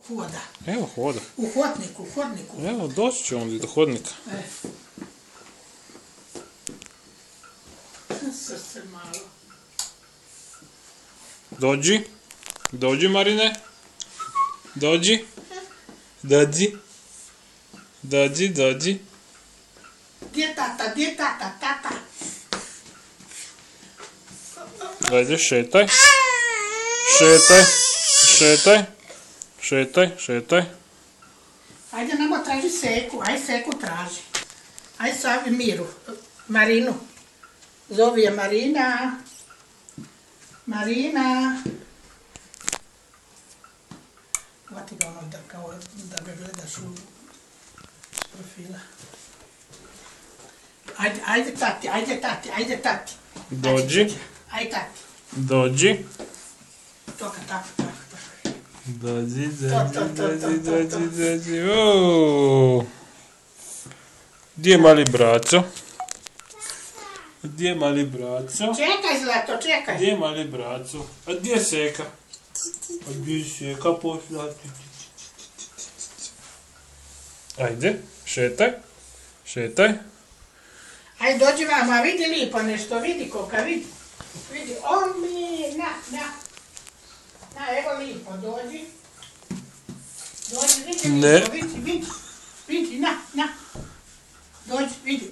Hoda. Evo hoda. U hodniku. Evo, doći će on do hodnika. Srce malo. Dođi Marine. Dođi. Gdje tata? Tata. Ajde, šetaj. Ajde, namo traži Seku. Aj Seku traži. Aj savi Miru. Marinu. Zovi je Marina. Hvati ga ono da ga gledaš u profila. Ajde tati. Dođi. Ajde tati. Dođi. Toka, tako. Dođi. Gdje je mali braco? Čekaj, Zlato, čekaj. Gdje je mali braco? A gdje je Seka? Pošljati. Ajde, šetaj. Ajde, dođi vama, vidi lipo nešto, vidi koka, vidi. Vidi, na. Na, evo lipo, dođi. Vidi lipo, vidi, na. Dođi, vidi,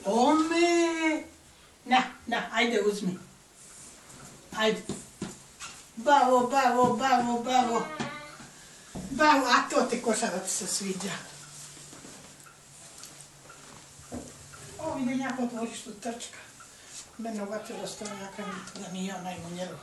na, ajde uzmi. Ajde. Bavo, a to ti košarac se sviđa. Vidi, jako otvoriš tu trčka. Mene uvatilo stoji, da nije onaj munjelo.